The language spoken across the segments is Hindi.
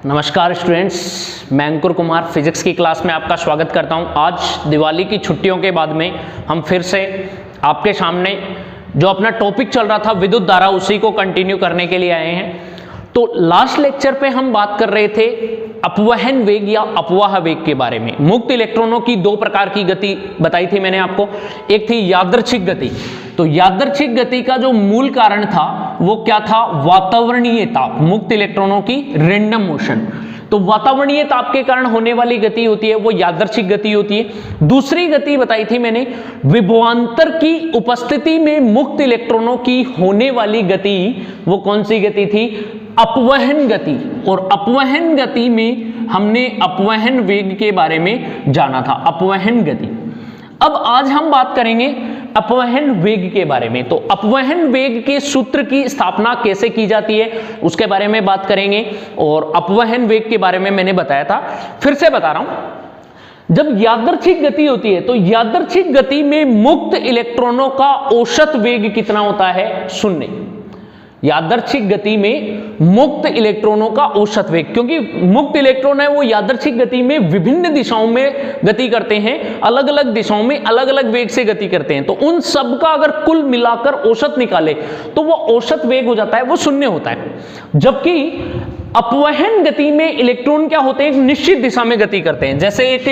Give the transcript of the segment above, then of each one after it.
नमस्कार स्टूडेंट्स, मैं अंकुर कुमार फिजिक्स की क्लास में आपका स्वागत करता हूं। आज दिवाली की छुट्टियों के बाद में हम फिर से आपके सामने जो अपना टॉपिक चल रहा था विद्युत धारा, उसी को कंटिन्यू करने के लिए आए हैं। तो लास्ट लेक्चर पे हम बात कर रहे थे अपवहन वेग या अपवाह वेग के बारे में। मुक्त इलेक्ट्रॉनों की दो प्रकार की गति बताई थी मैंने आपको। एक थी यादृच्छिक गति। तो यादृच्छिक गति का जो मूल कारण था वो क्या था? वातावरणीय ताप, मुक्त इलेक्ट्रॉनों की रैंडम मोशन। तो वातावरणीय ताप के कारण होने वाली गति होती है वो यादृच्छिक गति होती है। दूसरी गति बताई थी मैंने, विभवांतर की उपस्थिति में मुक्त इलेक्ट्रॉनों की होने वाली गति, वो कौन सी गति थी? अपवहन गति। और अपवहन गति में हमने अपवहन वेग के बारे में जाना था, अपवहन गति। अब आज हम बात करेंगे अपवहन वेग के बारे में। तो अपवहन वेग के सूत्र की स्थापना कैसे की जाती है उसके बारे में बात करेंगे। और अपवहन वेग के बारे में मैंने बताया था, फिर से बता रहा हूं। जब यादृच्छिक गति होती है तो यादृच्छिक गति में मुक्त इलेक्ट्रॉनों का औसत वेग कितना होता है? 0। यादृच्छिक गति में मुक्त इलेक्ट्रॉनों का औसत वेग, क्योंकि मुक्त इलेक्ट्रॉन है वो यादृच्छिक गति में विभिन्न दिशाओं में गति करते हैं, अलग अलग दिशाओं में अलग अलग वेग से गति करते हैं। तो उन सब का अगर कुल मिलाकर औसत निकाले तो वो औसत वेग हो जाता है, वो 0 होता है। जबकि अपवहन गति में इलेक्ट्रॉन क्या होते हैं? एक निश्चित दिशा में गति करते हैं। जैसे एक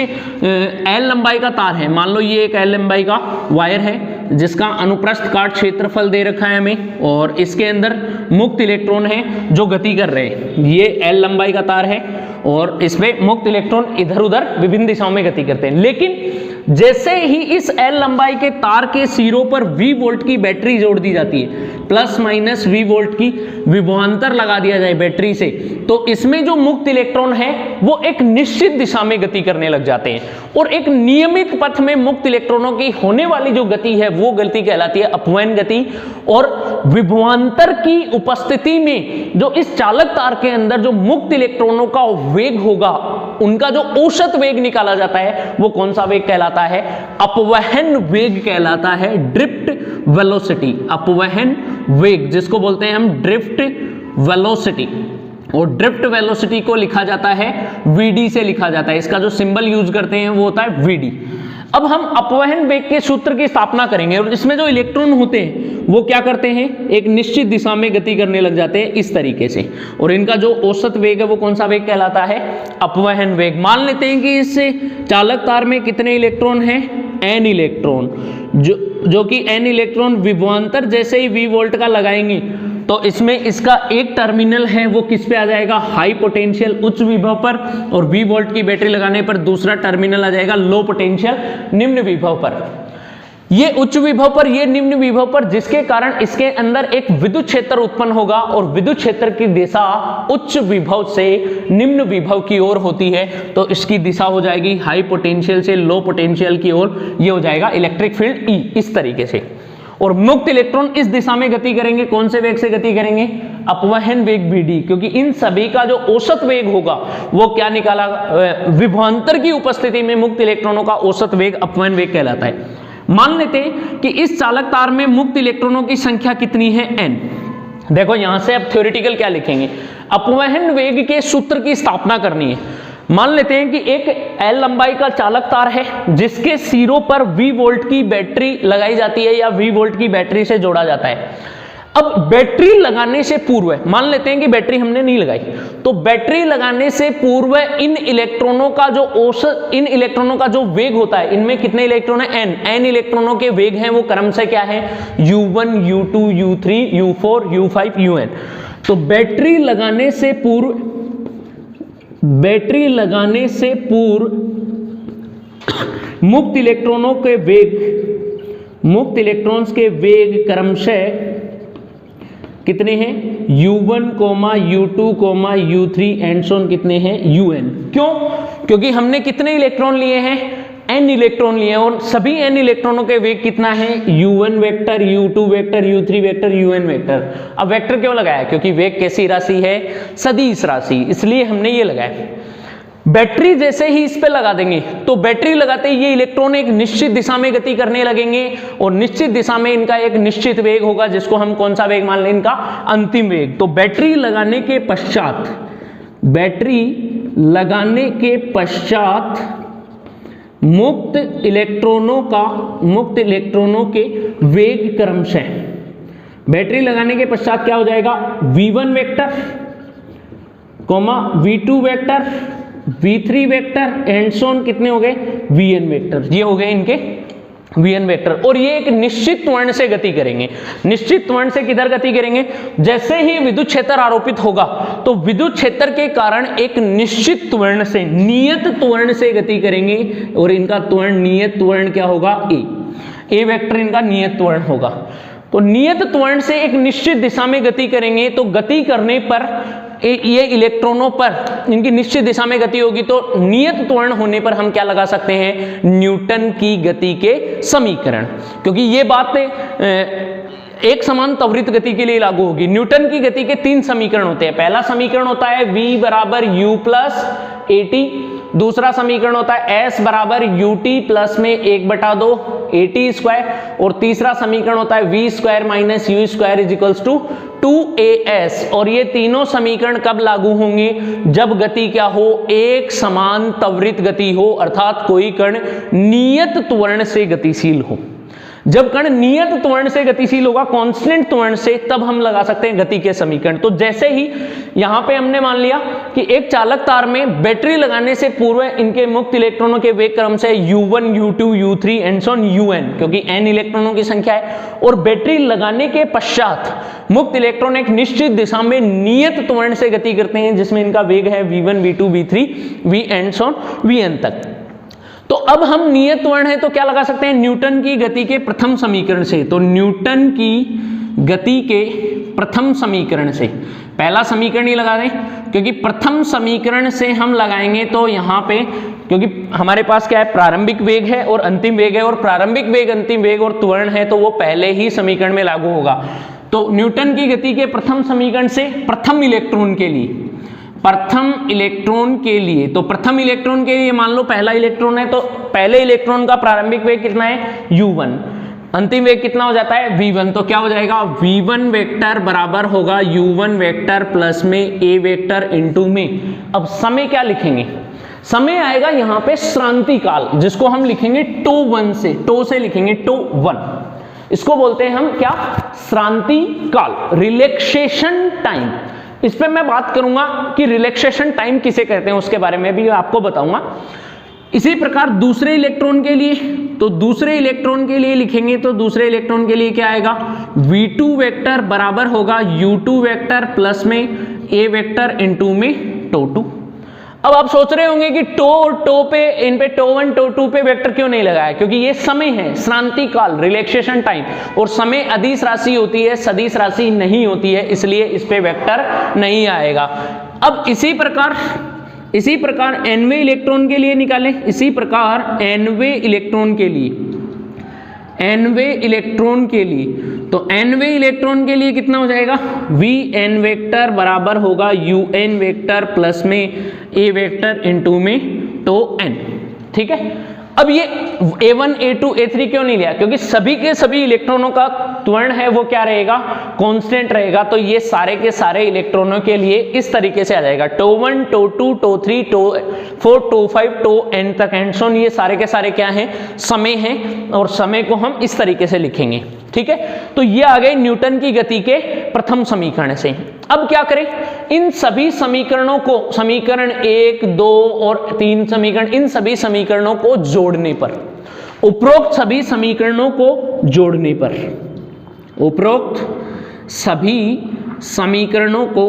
एल लंबाई का तार है, मान लो ये एक एल लंबाई का वायर है जिसका अनुप्रस्थ काट क्षेत्रफल दे रखा है हमें, और इसके अंदर मुक्त इलेक्ट्रॉन है जो गति कर रहे हैं। ये एल लंबाई का तार है और इसमें मुक्त इलेक्ट्रॉन इधर उधर विभिन्न दिशाओं में गति करते हैं। लेकिन जैसे ही इस एल लंबाई के तार के सिरों पर V वोल्ट की बैटरी जोड़ दी जाती है, प्लस माइनस V वोल्ट की विभवांतर लगा दिया जाए बैटरी से, तो इसमें जो मुक्त इलेक्ट्रॉन है वो एक निश्चित दिशा में गति करने लग जाते हैं। और एक नियमित पथ में मुक्त इलेक्ट्रॉनों की होने वाली जो गति है वो गति कहलाती है अपवहन गति। और विभवांतर की उपस्थिति में जो इस चालक तार के अंदर जो मुक्त इलेक्ट्रॉनों का वेग होगा, उनका जो औसत वेग निकाला जाता है वो कौन सा वेग कहलाता है? अपवहन वेग कहलाता है, ड्रिफ्ट वेलोसिटी। अपवहन वेग जिसको बोलते हैं हम ड्रिफ्ट वेलोसिटी। और ड्रिफ्ट वेलोसिटी को लिखा जाता है Vd से लिखा जाता है। इसका जो सिंबल यूज करते हैं वो होता है Vd। अब हम अपवहन वेग के सूत्र की स्थापना करेंगे और इसमें जो इलेक्ट्रॉन होते हैं वो क्या करते हैं? एक निश्चित दिशा में गति करने लग जाते हैं इस तरीके से। और इनका जो औसत वेग है वो कौन सा वेग कहलाता है? अपवहन वेग। मान लेते हैं कि इस चालक तार में कितने इलेक्ट्रॉन हैं? n electron. जो कि n इलेक्ट्रॉन विभवांतर जैसे ही V वोल्ट का लगाएंगे तो इसमें इसका एक टर्मिनल है वो किस पे आ जाएगा? हाई पोटेंशियल, उच्च विभव पर। और V वोल्ट की बैटरी लगाने पर दूसरा टर्मिनल आ जाएगा लो पोटेंशियल, निम्न विभव पर। ये उच्च विभव पर, ये निम्न विभव पर, जिसके कारण इसके अंदर एक विद्युत क्षेत्र उत्पन्न होगा और विद्युत क्षेत्र की दिशा उच्च विभव से निम्न विभव की ओर होती है। तो इसकी दिशा हो जाएगी हाई पोटेंशियल से लो पोटेंशियल की ओर। ये हो जाएगा इलेक्ट्रिक फील्ड E इस तरीके से। और मुक्त इलेक्ट्रॉन इस दिशा में गति करेंगे, कौन से वेग से गति करेंगे? अपवहन वेग Vd। क्योंकि इन सभी का जो औसत वेग होगा वो क्या निकाला? विभवांतर की उपस्थिति में मुक्त इलेक्ट्रॉनों का औसत वेग अपवहन वेग कहलाता है। मान लेते हैं कि इस चालक तार में मुक्त इलेक्ट्रॉनों की संख्या कितनी है? n। देखो यहां से अब थ्योरेटिकल क्या लिखेंगे? अपवहन वेग के सूत्र की स्थापना करनी है। मान लेते हैं कि एक L लंबाई का चालक तार है जिसके सिरों पर V वोल्ट की बैटरी लगाई जाती है या V वोल्ट की बैटरी से जोड़ा जाता है। अब बैटरी लगाने से पूर्व, मान लेते हैं कि बैटरी हमने नहीं लगाई, तो बैटरी लगाने से पूर्व इन इलेक्ट्रॉनों का जो औसत, इन इलेक्ट्रॉनों का जो वेग होता है, इनमें कितने इलेक्ट्रॉन है? n इलेक्ट्रॉनों के वेग हैं वो क्रम से क्या है? U1, U2, U3, U4, U5, UN। तो बैटरी लगाने से पूर्व मुक्त इलेक्ट्रॉनों के वेग, मुक्त इलेक्ट्रॉन्स के वेग क्रमशः कितने हैं? U1, U2, U3 and so on कितने हैं? UN। क्यों? क्योंकि हमने कितने इलेक्ट्रॉन लिए हैं? n इलेक्ट्रॉन लिए हैं और सभी n इलेक्ट्रॉनों के वेग कितना है? U1 vector, U2 vector, U3 vector, UN vector. अब वेक्टर क्यों लगाया? क्योंकि वेग कैसी राशि है? सदिश राशि, इसलिए हमने ये लगाया। बैटरी जैसे ही इस पे लगा देंगे तो बैटरी लगाते ही ये इलेक्ट्रॉन एक निश्चित दिशा में गति करने लगेंगे और निश्चित दिशा में इनका एक निश्चित वेग होगा जिसको हम कौन सा वेग मान लें? इनका अंतिम वेग। तो बैटरी लगाने के पश्चात बैटरी लगाने के पश्चात मुक्त इलेक्ट्रॉनों के वेग क्रमशः, बैटरी लगाने के पश्चात क्या हो जाएगा, v1 vector comma v2 vector v3 vector and so on, कितने हो गए vn वेक्टर, ये हो गए इनके vn वेक्टर। और ये एक निश्चित त्वरण से गति करेंगे। निश्चित त्वरण से किधर गति करेंगे, जैसे ही विद्युत क्षेत्र आरोपित होगा तो विद्युत क्षेत्र के कारण एक निश्चित त्वरण से, नियत त्वरण से गति करेंगे। और इनका त्वरण, नियत त्वरण क्या होगा, ए वेक्टर इनका नियत त्वरण होगा। तो नियत त्वरण से एक निश्चित दिशा में गति करेंगे, तो गति करने पर ये इलेक्ट्रॉनों पर इनकी निश्चित दिशा में गति होगी, तो नियत त्वरण होने पर हम क्या लगा सकते हैं, न्यूटन की गति के समीकरण। क्योंकि ये बात एक समान त्वरित गति के लिए लागू होगी। न्यूटन की गति के 3 समीकरण होते हैं। पहला समीकरण होता है v बराबर u प्लस at, दूसरा समीकरण होता है s बराबर ut प्लस में 1/2 at स्क्वायर, और तीसरा समीकरण होता है v square minus u square is equals to 2as। और ये तीनों समीकरण कब लागू होंगे, जब गति क्या हो, एक समान त्वरित गति हो, अर्थात कोई कण नियत त्वरण से गतिशील हो। जब कण नियत त्वरण से गतिशील होगा, कांस्टेंट त्वरण से, तब हम लगा सकते हैं गति के समीकरण। तो जैसे ही यहां पे हमने मान लिया कि एक चालक तार में बैटरी लगाने से पूर्व इनके मुक्त इलेक्ट्रॉनों के वेग क्रम से u1 u2 u3 and so on un, क्योंकि n इलेक्ट्रॉनों की संख्या है, और बैटरी लगाने के पश्चात मुक्त इलेक्ट्रॉन एक निश्चित दिशा में नियत त्वरण से गति करते हैं, जिसमें इनका वेग है v1 v2 v3 v and so on vn तक। तो अब हम नियत त्वरण है तो क्या लगा सकते हैं, न्यूटन की गति के प्रथम समीकरण से। तो न्यूटन की गति के प्रथम समीकरण से, पहला समीकरण ही लगा दें, क्योंकि प्रथम समीकरण से हम लगाएंगे तो यहाँ पे, क्योंकि हमारे पास क्या है, प्रारंभिक वेग है और अंतिम वेग है, और प्रारंभिक वेग, अंतिम वेग और त्वरण है, तो वो पहले ही समीकरण में लागू होगा। तो न्यूटन की गति के प्रथम समीकरण से प्रथम इलेक्ट्रॉन के लिए, तो प्रथम इलेक्ट्रॉन के लिए मान लो पहला इलेक्ट्रॉन है, तो पहले इलेक्ट्रॉन का प्रारंभिक वेग कितना है, u1, अंतिम वेग कितना हो जाता है, v1। तो क्या हो जाएगा, v1 वेक्टर बराबर होगा u1 वेक्टर प्लस में a वेक्टर इंटू में। अब समय क्या लिखेंगे, समय आएगा यहाँ पे श्रांति काल, जिसको हम लिखेंगे τ1 से, टो से लिखेंगे τ1, इसको बोलते हैं हम क्या, श्रांति काल, रिलैक्सेशन टाइम। इस पे मैं बात करूंगा कि रिलैक्सेशन टाइम किसे कहते हैं, उसके बारे में भी आपको बताऊंगा। इसी प्रकार दूसरे इलेक्ट्रॉन के लिए, तो दूसरे इलेक्ट्रॉन के लिए लिखेंगे, तो दूसरे इलेक्ट्रॉन के लिए क्या आएगा, v2 वेक्टर बराबर होगा u2 वेक्टर प्लस में a वेक्टर इंटू में τ2। अब आप सोच रहे होंगे कि टो और टो पे, इन पे τ1 τ2 पे वेक्टर क्यों नहीं लगाया, क्योंकि ये समय है, श्रांति काल, रिलैक्सेशन टाइम, और समय अदिश राशि होती है, सदिश राशि नहीं होती है, इसलिए इस पे वेक्टर नहीं आएगा। अब इसी प्रकार nवें इलेक्ट्रॉन के लिए निकालें, इसी प्रकार nवें इलेक्ट्रॉन के लिए, तो nवें इलेक्ट्रॉन के लिए कितना हो जाएगा, vn वेक्टर बराबर होगा un वेक्टर प्लस में a वेक्टर इंटू में τn। ठीक है। अब ये a1 a2 a3 क्यों नहीं लिया, क्योंकि सभी के सभी इलेक्ट्रॉनों का त्वरण है वो क्या रहेगा, कांस्टेंट रहेगा। तो ये सारे के सारे इलेक्ट्रॉनों के लिए इस तरीके से आ जाएगा, τ1 τ2 τ3 τ4 τ5 τn तक एंड सो ऑन, ये सारे के सारे क्या हैं, समय हैं, और समय को हम इस तरीके से लिखेंगे। ठीक है। तो ये आ गए न्यूटन की गति के प्रथम समीकरण से। अब क्या करें, इन सभी समीकरणों को, समीकरण 1 2 और 3 समीकरण, इन सभी समीकरणों को जोड़ने पर, उपरोक्त सभी समीकरणों को जोड़ने पर, उपरोक्त सभी समीकरणों को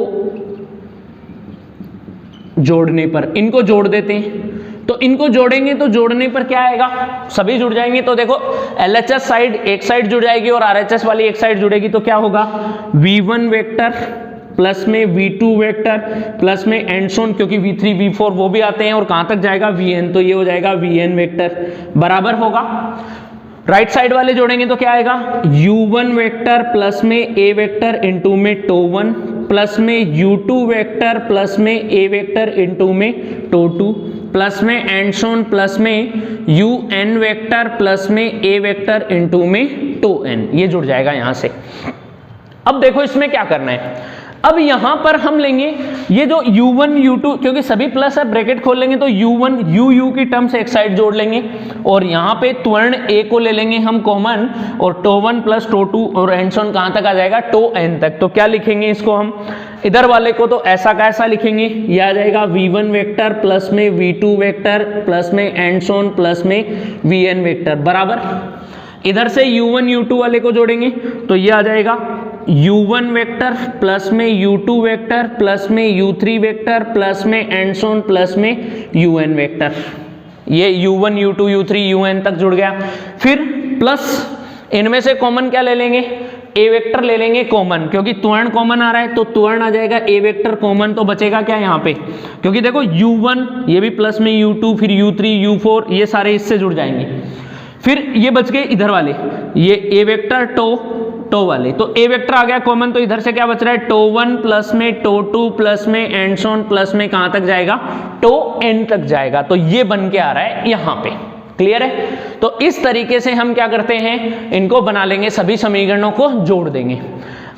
जोड़ने पर, इनको जोड़ देते हैं। तो इनको जोड़ेंगे तो जोड़ने पर क्या आएगा, सभी जुड़ जाएंगे। तो देखो LHS साइड एक साइड जुड़ जाएगी और RHS वाली एक साइड जुड़ेगी, तो क्या होगा, v1 वेक्टर प्लस में v2 वेक्टर प्लस में एंड सो ऑन, क्योंकि v3 v4 वो भी आते हैं, और कहां तक जाएगा, vn, तो ये हो जाएगा vn वेक्टर बराबर होगा, राइट साइड वाले जोड़ेंगे तो क्या आएगा, u1 वेक्टर प्लस में a वेक्टर इंटू में τ1 प्लस में u2 वेक्टर प्लस में a वेक्टर इंटू में τ2 प्लस में एंड सो ऑन प्लस में un वेक्टर प्लस में a वेक्टर इंटू में τn, ये जुड़ जाएगा यहां से। अब देखो इसमें क्या करना है, अब यहां पर हम लेंगे ये जो u1 u2, क्योंकि सभी प्लस है, ब्रैकेट खोल लेंगे तो u1 u की टर्म्स एक साइड जोड़ लेंगे और यहाँ पे त्वरण a को ले लेंगे हम कॉमन, और टो1 प्लस टो2 और एंड सॉन कहां तक आ जाएगा, टो n तक। तो क्या लिखेंगे इसको हम, इधर वाले को तो ऐसा का ऐसा लिखेंगे, ये आ जाएगा v1 वेक्टर प्लस में v2 वेक्टर प्लस में एंड सॉन प्लस में vn वेक्टर बराबर, इधर से u1 u2 वाले को जोड़ेंगे तो ये आ जाएगा u1 वेक्टर प्लस में u2 वेक्टर प्लस में u3 वेक्टर प्लस में एंड सॉन प्लस में un वेक्टर। ये u1 u2 u3 un तक जुड़ गया। फिर प्लस इनमें से कॉमन क्या ले लेंगे, a वेक्टर ले लेंगे कॉमन, क्योंकि त्वरण कॉमन आ रहा है तो त्वरण आ जाएगा a वेक्टर कॉमन, तो बचेगा क्या यहाँ पे, क्योंकि देखो u1 ये भी प्लस में u2 फिर u3 u4 ये सारे इससे जुड़ जाएंगे। फिर ये बच गए इधर वाले, ये a वेक्टर टो वाले, तो a वेक्टर आ गया कॉमन, तो इधर से क्या बच रहा है, टो1 प्लस में टो2 प्लस में एंड सॉन प्लस में कहां तक जाएगा, टो n तक जाएगा। तो ये बन के आ रहा है यहां पे। क्लियर है? तो इस तरीके से हम क्या करते हैं, इनको बना लेंगे, सभी समीकरणों को जोड़ देंगे।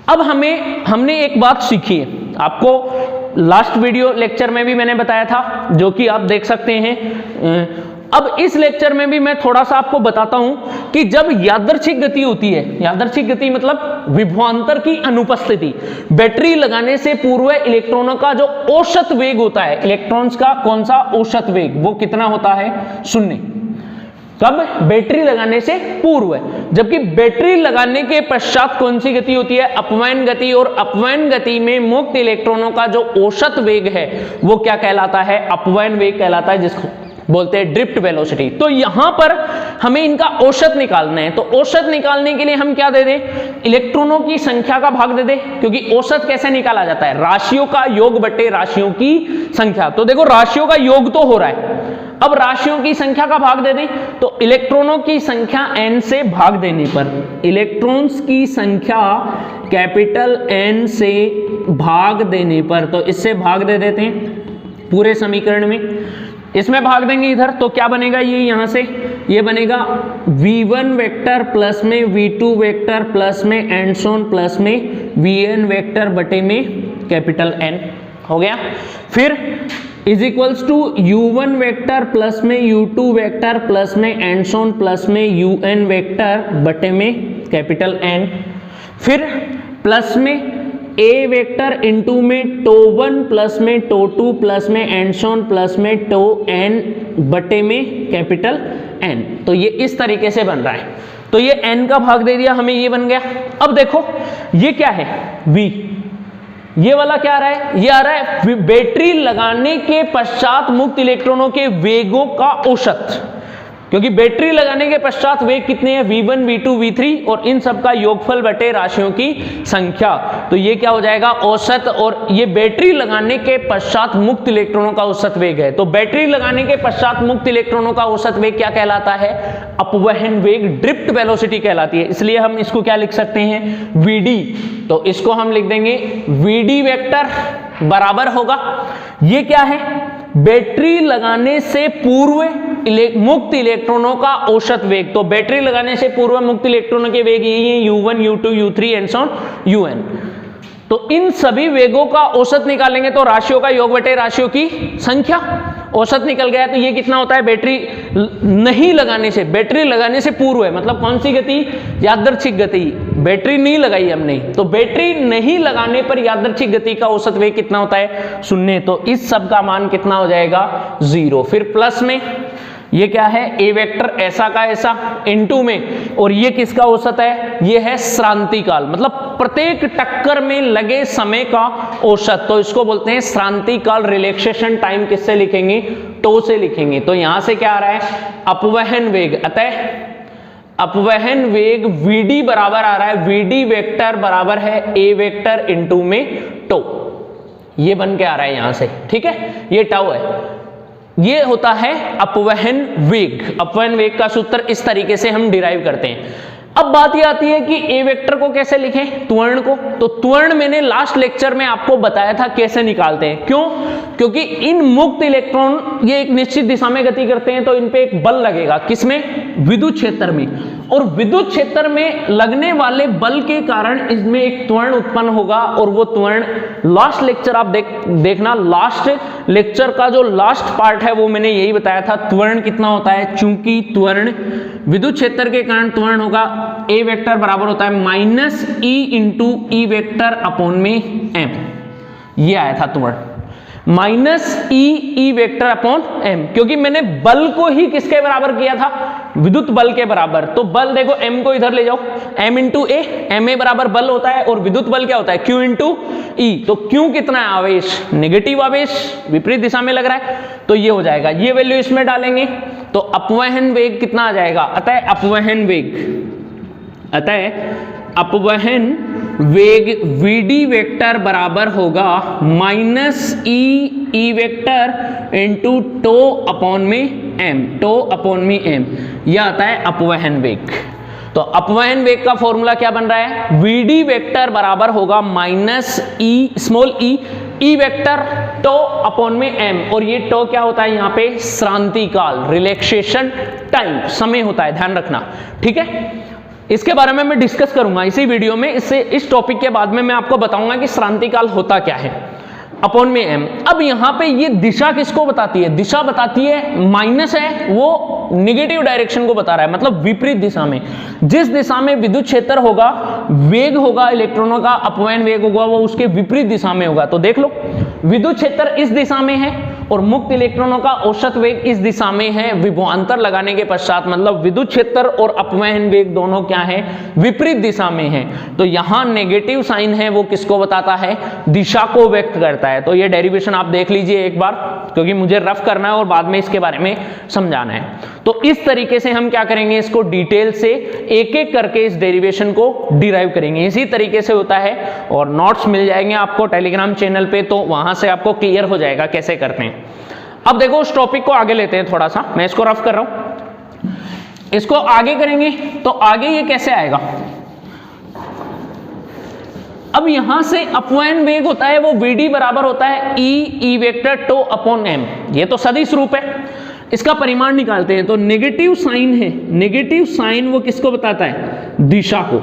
अब हमने एक बात सीखी है, आपको लास्ट वीडियो लेक्चर में भी मैंने बताया था, जो कि आप देख सकते हैं। अब इस लेक्चर में भी मैं थोड़ा सा आपको बताता हूं कि जब यादृच्छिक गति होती है, यादृच्छिक गति मतलब विभवांतर की अनुपस्थिति, बैटरी लगाने से पूर्व इलेक्ट्रॉनों का जो औसत वेग होता है, इलेक्ट्रॉन्स का कौन सा औसत वेग, वो कितना होता है, 0। कब, बैटरी लगाने से पूर्व। जबकि बैटरी लगाने के पश्चात कौन सी गति होती है, अपवयन गति, और अपवयन गति में मुक्त इलेक्ट्रॉनों का जो औसत वेग है वो क्या कहलाता है, अपवयन वेग कहलाता है, जिसको बोलते हैं ड्रिफ्ट वेलोसिटी। तो यहां पर हमें इनका औसत निकालना है, तो औसत निकालने के लिए हम क्या दे दें, इलेक्ट्रॉनों की संख्या का भाग दे दें, क्योंकि औसत कैसे निकाला जाता है, राशियों का योग बटे राशियों की संख्या। तो देखो राशियों का योग तो हो रहा है, अब राशियों की संख्या का भाग दे दें, तो इलेक्ट्रॉनों की संख्या n से भाग देने पर, इलेक्ट्रॉन्स की संख्या कैपिटल N से भाग देने पर, तो इससे भाग दे देते हैं पूरे समीकरण में, इसमें भाग देंगे इधर, तो क्या बनेगा, ये यहां से ये बनेगा v1 वेक्टर प्लस में v2 वेक्टर प्लस में एंड सॉन प्लस में vn वेक्टर बटे में कैपिटल N हो गया। फिर is equals to u1 vector plus में u2 वेक्टर प्लस में एंड सॉन प्लस में un वेक्टर बटे में कैपिटल N। फिर प्लस में a वेक्टर इंटू में टो1 प्लस में टो2 प्लस में एंड सॉन प्लस में टो n बटे में कैपिटल N। तो ये इस तरीके से बन रहा है, तो ये n का भाग दे दिया हमें, ये बन गया। अब देखो ये क्या है, v, ये वाला क्या आ रहा है, ये आ रहा है बैटरी लगाने के पश्चात मुक्त इलेक्ट्रॉनों के वेगों का औसत, क्योंकि बैटरी लगाने के पश्चात वेग कितने हैं, v1 v2 v3, और इन सब का योगफल बटे राशियों की संख्या। तो ये क्या हो जाएगा, औसत, और ये बैटरी लगाने के पश्चात मुक्त इलेक्ट्रॉनों का औसत वेग है। तो बैटरी लगाने के पश्चात मुक्त इलेक्ट्रॉनों का औसत वेग क्या कहलाता है, अपवहन वेग, ड्रिफ्ट वेलोसिटी कहलाती है। इसलिए हम इसको क्या लिख सकते हैं, vd, तो इसको हम लिख देंगे vd वेक्टर बराबर होगा, ये क्या है, बैटरी लगाने से पूर्व मुक्त इलेक्ट्रॉनों का औसत वेग। तो बैटरी लगाने से पूर्व मुक्त इलेक्ट्रॉनों के वेग यही है, u1 u2 u3 and sworn un। तो इन सभी वेगों का औसत निकालेंगे तो राशियों का योग बटे राशियों की संख्या, औसत निकल गया। तो ये कितना होता है, बैटरी नहीं लगाने से, बैटरी लगाने से पूर्व है, मतलब कौन सी गति, यादृच्छिक गति, बैटरी नहीं लगाई हमने, तो बैटरी नहीं लगाने पर यादृच्छिक गति का औसत वेग कितना होता है, 0। तो इस सब का मान कितना हो जाएगा, 0। फिर प्लस में ये क्या है, a वेक्टर ऐसा का ऐसा इनटू में, और ये किसका औसत है, ये है श्रांति काल, मतलब प्रत्येक टक्कर में लगे समय का औसत। तो इसको बोलते हैं श्रांति काल, रिलैक्सेशन टाइम किससे लिखेंगे, टो से लिखेंगे। तो यहां से क्या आ रहा है, अपवहन वेग, अतः अपवहन वेग vd बराबर आ रहा है, vd वेक्टर बराबर है a वेक्टर इनटू में टो, ये बन के आ रहा है यहां से, ठीक है, ये टाउ है। ये होता है अपवहन वेग। अपवहन वेग का सूत्र इस तरीके से हम डिराइव करते हैं। अब बात ये आती है कि ए वेक्टर को कैसे लिखें, त्वरण को। तो त्वरण मैंने लास्ट लेक्चर में आपको बताया था कैसे निकालते हैं। क्यों? क्योंकि इन मुक्त इलेक्ट्रॉन ये एक निश्चित दिशा में गति करते हैं, तो इन पे एक बल लगेगा, किसमें, विद्युत क्षेत्र में, और विद्युत क्षेत्र में लगने वाले बल के कारण इसमें एक त्वरण उत्पन्न होगा, और वो त्वरण लास्ट लेक्चर आप देखना, लास्ट लेक्चर का जो लास्ट पार्ट है वो मैंने यही बताया था त्वरण कितना होता है। चूंकि त्वरण विद्युत क्षेत्र के कारण त्वरण होगा ए वेक्टर बराबर होता है minus e into e vector upon में एम, ये आया था त्वरण minus e vector upon m, क्योंकि मैंने बल को ही किसके बराबर किया था, विद्युत बल के बराबर। तो बल देखो एम को इधर ले जाओ, m into a, m a बराबर बल होता है, और विद्युत बल क्या होता है क्यू इंटू ई। तो क्यू कितना है, आवेश, नेगेटिव आवेश, विपरीत दिशा में लग रहा है, तो ये हो जाएगा, ये वैल्यू इसमें डालेंगे तो अपवहन वेग कितना आ जाएगा, अतः अपवहन वेग, अतः अपवहन वेग vd वेक्टर बराबर होगा minus e vector into tau upon में एम, टो अपॉन में एम, यह आता है अपवहन वेग। तो अपवहन वेग का फॉर्मूला क्या बन रहा है, vd वेक्टर बराबर होगा minus e small e vector tau upon में एम, और ये टो क्या होता है यहाँ पे, श्रांति काल, रिलैक्सेशन टाइम, समय होता है, ध्यान रखना, ठीक है। इसके बारे में मैं डिस्कस करूंगा इसी वीडियो में, इससे इस टॉपिक के बाद में मैं आपको बताऊंगा कि श्रांति काल होता क्या है, अपॉन में एम। अब यहाँ पे ये दिशा किसको बताती है, दिशा बताती है, माइनस है वो नेगेटिव डायरेक्शन को बता रहा है, मतलब विपरीत दिशा में, जिस दिशा में विद्युत क्षेत्र होगा, वेग होगा इलेक्ट्रॉनों का, अपवहन वेग होगा, वो उसके विपरीत दिशा में होगा। तो देख लो, विद्युत क्षेत्र इस दिशा में है और मुक्त इलेक्ट्रॉनों का औसत वेग इस दिशा में है, विभवांतर लगाने के पश्चात, मतलब विद्युत क्षेत्र और अपवहन वेग दोनों क्या है, विपरीत दिशा में है। तो यहाँ नेगेटिव साइन है वो किसको बताता है, दिशा को व्यक्त करता है। तो ये डेरिवेशन आप देख लीजिए एक बार, क्योंकि मुझे रफ करना है और बाद में इसके बारे में समझाना है। तो इस तरीके से हम क्या करेंगे, इसको डिटेल से एक एक करके इस डेरिवेशन को डिराइव करेंगे, इसी तरीके से होता है। और नोट्स मिल जाएंगे आपको टेलीग्राम चैनल पे, तो वहां से आपको क्लियर हो जाएगा कैसे करते हैं। अब देखो उस टॉपिक को आगे लेते हैं थोड़ा सा, मैं इसको रफ कर रहा हूं, इसको आगे करेंगे तो आगे ये कैसे आएगा। अब यहां से अपवहन वेग होता है वो vd बराबर होता है e vector tau upon m, ये तो सदिश रूप है, इसका परिमाण निकालते हैं। तो नेगेटिव साइन है, नेगेटिव साइन वो किसको बताता है, दिशा को,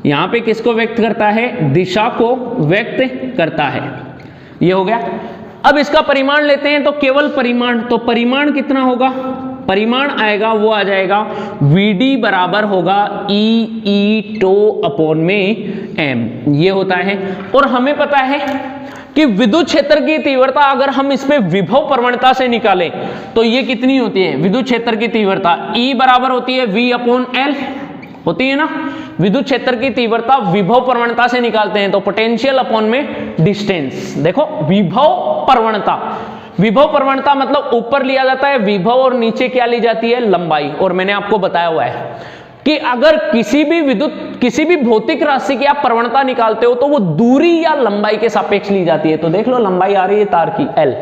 यहां पे किसको व्यक्त करता है, दिशा को व्यक्त करता है, ये हो गया। अब इसका परिमाण लेते हैं तो केवल परिमाण, तो परिमाण कितना होगा, परिमाण आएगा वो आ जाएगा vd बराबर होगा ई टो अपॉन में m, ये होता है। और हमें पता है कि विद्युत क्षेत्र की तीव्रता अगर हम इस पे विभव प्रवणता से निकालें तो ये कितनी होती है, विद्युत क्षेत्र की तीव्रता E बराबर होती है v अपॉन l, होती है ना। विद्युत क्षेत्र की तीव्रता विभव प्रवणता से निकालते हैं तो पोटेंशियल अपॉन में डिस्टेंस। देखो विभव प्रवणता, विभव प्रवणता मतलब ऊपर लिया जाता है विभव और नीचे क्या ली जाती है, लंबाई। और मैंने आपको बताया हुआ है कि अगर किसी भी भौतिक राशि की आप प्रवणता निकालते हो तो वो दूरी या लंबाई के सापेक्ष ली जाती है। तो देख लो लंबाई आ रही है तार की L,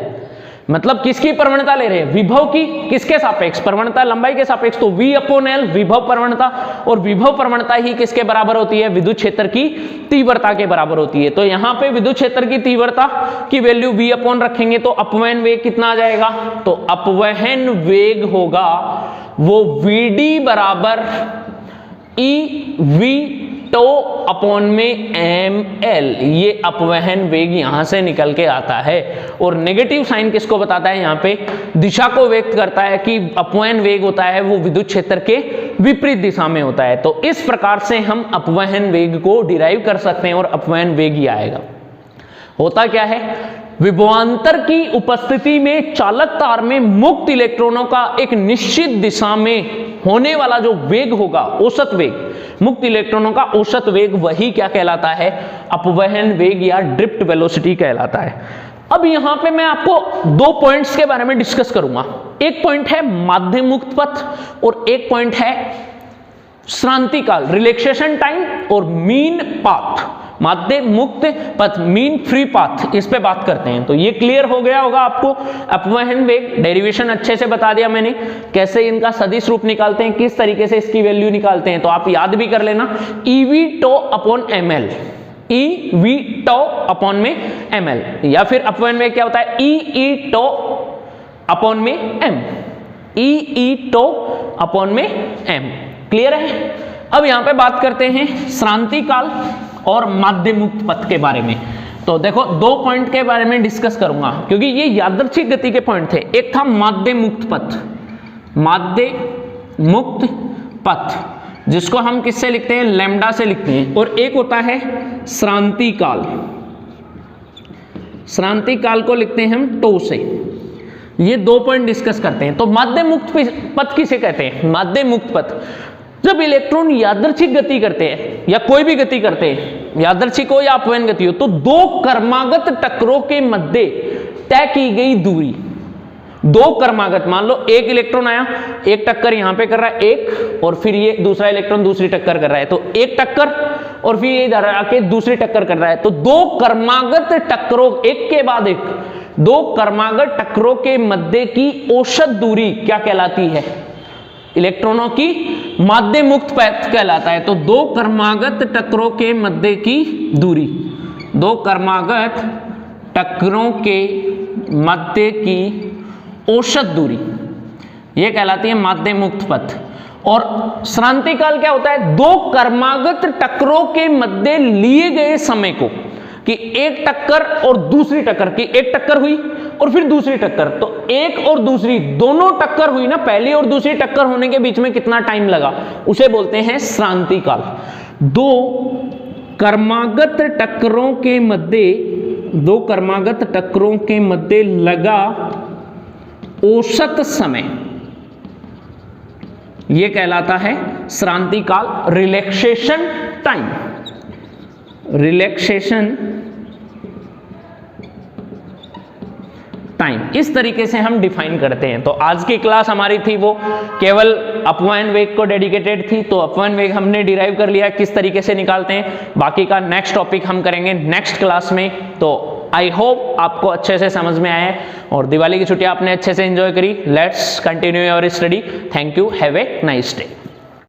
मतलब किसकी प्रवणता ले रहे हैं, विभव की, किसके सापेक्ष, प्रवणता लंबाई के सापेक्ष, तो v अपॉन l विभव प्रवणता, और विभव प्रवणता ही किसके बराबर होती है, विद्युत क्षेत्र की तीव्रता के बराबर होती है। तो यहाँ पे विद्युत क्षेत्र की तीव्रता की वैल्यू v अपॉन रखेंगे तो अपवहन वेग कितना आ जाएगा, तो अपवहन वेग होगा वो vd बराबर ई वी टो अपॉन में ml, ये अपवहन वेग यहां से निकल के आता है। और नेगेटिव साइन किसको बताता है, यहाँ पे दिशा को व्यक्त करता है कि अपवहन वेग होता है वो विद्युत क्षेत्र के विपरीत दिशा में होता है। तो इस प्रकार से हम अपवहन वेग को डिराइव कर सकते हैं और अपवहन वेग ही आएगा। होता क्या है, विभवांतर की उपस्थिति में चालक तार में मुक्त इलेक्ट्रॉनों का एक निश्चित दिशा में होने वाला जो वेग होगा, औसत वेग, मुक्त इलेक्ट्रॉनों का औसत वेग, वही क्या कहलाता है, अपवहन वेग या ड्रिफ्ट वेलोसिटी कहलाता है। अब यहां पे मैं आपको दो पॉइंट्स के बारे में डिस्कस करूंगा। एक पॉइंट है माध्य मुक्त पथ और एक पॉइंट है श्रांति काल, रिलैक्सेशन टाइम और मीन पाथ, माध्य मुक्त पथ, मीन फ्री पाथ, इस पे बात करते हैं। तो ये क्लियर हो गया होगा आपको। अपवहन वेग डेरिवेशन अच्छे से बता दिया मैंने, कैसे इनका सदिश रूप निकालते हैं, किस तरीके से इसकी वैल्यू निकालते हैं, तो आप याद भी कर लेना, e v tau upon ml, e v tau upon में ml, या फिर अपवहन वेग क्या होता है, ई टो अपॉन में m, ई टो अपॉन में m, क्लियर है। अब यहां पे बात करते हैं श्रांति काल और माध्य मुक्त पथ के बारे में। तो देखो 2 पॉइंट के बारे में डिस्कस करूंगा क्योंकि ये यादृच्छिक गति के पॉइंट थे। एक था माध्य मुक्त पथ, माध्य मुक्त पथ जिसको हम किससे लिखते हैं, लैम्डा से लिखते हैं, और एक होता है श्रांति काल, श्रांति काल को लिखते हैं हम टो से। ये 2 पॉइंट डिस्कस करते हैं। तो माध्य मुक्त पथ किसे कहते हैं, माध्य मुक्त पथ जब इलेक्ट्रॉन यादृच्छिक गति करते हैं या कोई भी गति करते हैं, यादृच्छिक हो या अपवयन गति हो, तो 2 क्रमागत टक्करों के मध्य तय की गई दूरी, 2 क्रमागत, मान लो एक इलेक्ट्रॉन आया, एक टक्कर यहां पे कर रहा है एक, और फिर ये दूसरा इलेक्ट्रॉन दूसरी टक्कर कर रहा है, तो एक टक्कर और फिर ये इधर आके दूसरी टक्कर कर रहा है, तो 2 क्रमागत टक्करों एक के बाद एक 2 क्रमागत टक्करों के मध्य की औसत दूरी क्या कहलाती है, इलेक्ट्रॉनों की माध्य मुक्त पथ कहलाता है। तो 2 क्रमागत टक्करों के मध्य की दूरी, 2 क्रमागत टक्करों के मध्य की औसत दूरी, यह कहलाती है माध्य मुक्त पथ। और श्रांति काल क्या होता है, 2 क्रमागत टक्करों के मध्य लिए गए समय को, कि एक टक्कर और दूसरी टक्कर की, एक टक्कर हुई और फिर दूसरी टक्कर, तो एक और दूसरी दोनों टक्कर हुई ना, पहली और दूसरी टक्कर होने के बीच में कितना टाइम लगा, उसे बोलते हैं श्रांति काल। 2 क्रमागत टक्करों के मध्य, 2 क्रमागत टक्करों के मध्य लगा औसत समय, यह कहलाता है श्रांति काल, रिलैक्सेशन टाइम, रिलैक्सेशन टाइम। इस तरीके से हम डिफाइन करते हैं। तो आज की क्लास हमारी थी वो केवल अपवयन वेग को डेडिकेटेड थी। तो अपवयन वेग हमने डिराइव कर लिया, किस तरीके से निकालते हैं, बाकी का नेक्स्ट टॉपिक हम करेंगे नेक्स्ट क्लास में। तो आई होप आपको अच्छे से समझ में आया है और दिवाली की छुट्टियां आपने अच्छे से एंजॉय करी। Let's continue your study. Thank you, have a nice day.